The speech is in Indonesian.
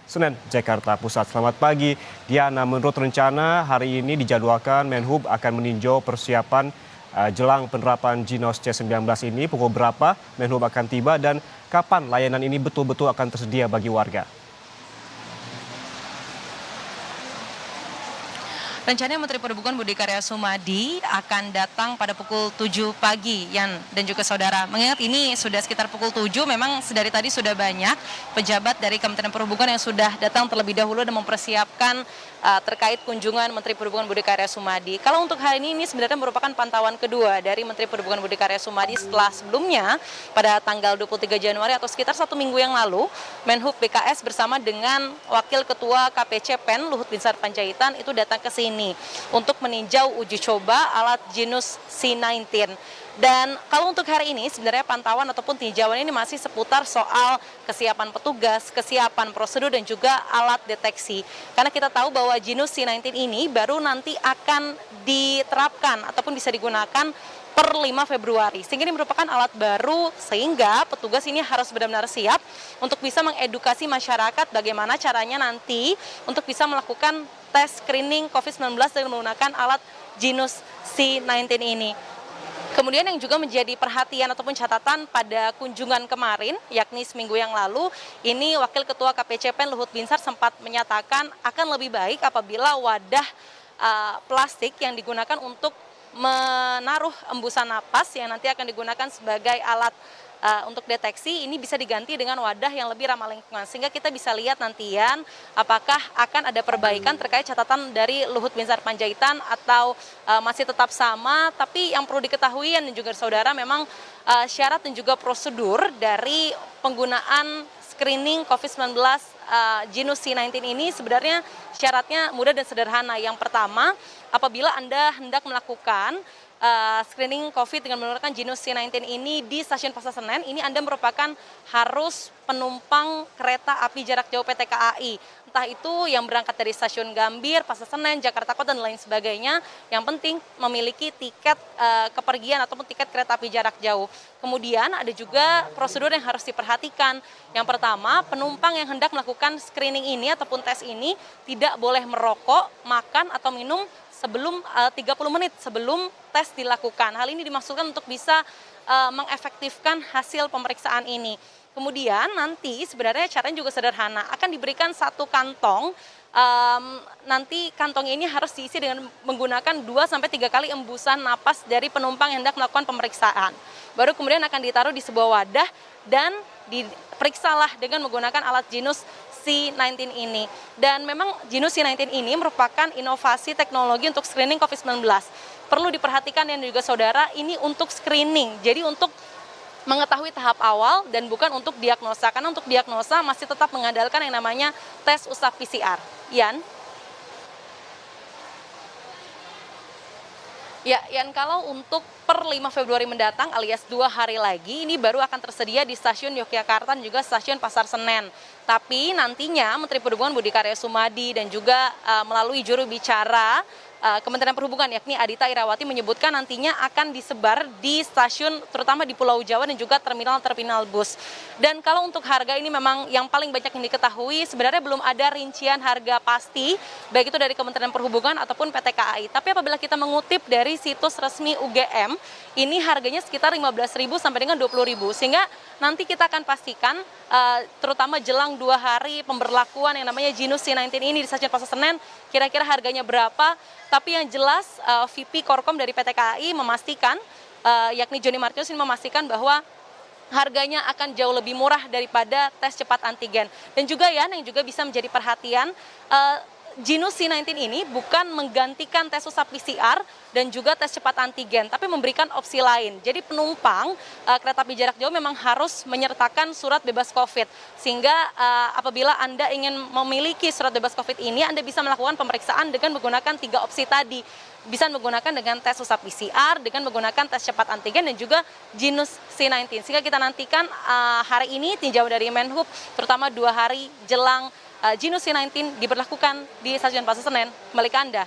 Senen, Jakarta Pusat. Selamat pagi, Diana. Menurut rencana, hari ini dijadwalkan Menhub akan meninjau persiapan jelang penerapan Jinos C19 ini. Pukul berapa Menhub akan tiba dan kapan layanan ini betul-betul akan tersedia bagi warga? Rencananya Menteri Perhubungan Budi Karya Sumadi akan datang pada pukul 7 pagi, Yan dan juga saudara. Mengingat ini sudah sekitar pukul 7, memang dari tadi sudah banyak pejabat dari Kementerian Perhubungan yang sudah datang terlebih dahulu dan mempersiapkan terkait kunjungan Menteri Perhubungan Budi Karya Sumadi. Kalau untuk hari ini sebenarnya merupakan pantauan kedua dari Menteri Perhubungan Budi Karya Sumadi setelah sebelumnya pada tanggal 23 Januari atau sekitar 1 minggu yang lalu, Menhub BKS bersama dengan Wakil Ketua KPC PEN Luhut Binsar Panjaitan itu datang ke sini untuk meninjau uji coba alat Jinos C19. Dan kalau untuk hari ini sebenarnya pantauan ataupun tinjauan ini masih seputar soal kesiapan petugas, kesiapan prosedur dan juga alat deteksi. Karena kita tahu bahwa Jinos C19 ini baru nanti akan diterapkan ataupun bisa digunakan per 5 Februari. Sehingga ini merupakan alat baru sehingga petugas ini harus benar-benar siap untuk bisa mengedukasi masyarakat bagaimana caranya nanti untuk bisa melakukan tes screening COVID-19 dengan menggunakan alat Jinos C19 ini. Kemudian yang juga menjadi perhatian ataupun catatan pada kunjungan kemarin, yakni seminggu yang lalu, ini Wakil Ketua KPC PEN Luhut Binsar sempat menyatakan akan lebih baik apabila wadah plastik yang digunakan untuk menaruh embusan napas yang nanti akan digunakan sebagai alat untuk deteksi ini bisa diganti dengan wadah yang lebih ramah lingkungan, sehingga kita bisa lihat nantian apakah akan ada perbaikan terkait catatan dari Luhut Binsar Panjaitan atau masih tetap sama. Tapi yang perlu diketahui dan juga saudara, memang syarat dan juga prosedur dari penggunaan screening COVID-19 Jinos C19 ini sebenarnya syaratnya mudah dan sederhana. Yang pertama, apabila Anda hendak melakukan screening COVID dengan menggunakan Jinos C19 ini di stasiun Pasar Senen, ini Anda merupakan harus penumpang kereta api jarak jauh PT KAI. Entah itu yang berangkat dari stasiun Gambir, Pasar Senen, Jakarta Kota, dan lain sebagainya. Yang penting memiliki tiket kepergian ataupun tiket kereta api jarak jauh. Kemudian ada juga prosedur yang harus diperhatikan. Yang pertama, penumpang yang hendak melakukan screening ini ataupun tes ini tidak boleh merokok, makan, atau minum sebelum 30 menit sebelum tes dilakukan. Hal ini dimaksudkan untuk bisa mengefektifkan hasil pemeriksaan ini. Kemudian nanti sebenarnya caranya juga sederhana, akan diberikan satu kantong, nanti kantong ini harus diisi dengan menggunakan 2-3 kali embusan napas dari penumpang yang hendak melakukan pemeriksaan. Baru kemudian akan ditaruh di sebuah wadah dan diperiksalah dengan menggunakan alat Jinos C19 ini. Dan memang Jinos C19 ini merupakan inovasi teknologi untuk screening COVID-19. Perlu diperhatikan dan juga saudara, ini untuk screening, jadi untuk mengetahui tahap awal dan bukan untuk diagnosa. Karena untuk diagnosa masih tetap mengandalkan yang namanya tes usap PCR. Yan? Ya, Yan, kalau untuk per 5 Februari mendatang alias 2 hari lagi, ini baru akan tersedia di stasiun Yogyakarta dan juga stasiun Pasar Senen. Tapi nantinya Menteri Perhubungan Budi Karya Sumadi dan juga melalui juru bicara Kementerian Perhubungan yakni Adhita Irawati menyebutkan nantinya akan disebar di stasiun terutama di Pulau Jawa dan juga terminal-terminal bus. Dan kalau untuk harga ini memang yang paling banyak yang diketahui, sebenarnya belum ada rincian harga pasti baik itu dari Kementerian Perhubungan ataupun PT KAI. Tapi apabila kita mengutip dari situs resmi UGM, ini harganya sekitar 15.000 sampai dengan 20.000. Sehingga nanti kita akan pastikan terutama jelang 2 hari pemberlakuan yang namanya Jinos C19 ini di stasiun Pasar Senen, kira-kira harganya berapa. Tapi yang jelas VP Korkom dari PT KAI memastikan, yakni Joni Martius ini memastikan bahwa harganya akan jauh lebih murah daripada tes cepat antigen. Dan juga ya, yang juga bisa menjadi perhatian, Jinos C19 ini bukan menggantikan tes usap PCR dan juga tes cepat antigen, tapi memberikan opsi lain. Jadi penumpang kereta api jarak jauh memang harus menyertakan surat bebas COVID. Sehingga apabila Anda ingin memiliki surat bebas COVID ini, Anda bisa melakukan pemeriksaan dengan menggunakan 3 opsi tadi. Bisa menggunakan dengan tes usap PCR, dengan menggunakan tes cepat antigen, dan juga Jinos C19. Sehingga kita nantikan hari ini tinjauan dari Menhub, terutama 2 hari jelang Jinos C19 diberlakukan di stasiun Pasar Senen. Kembali ke Anda.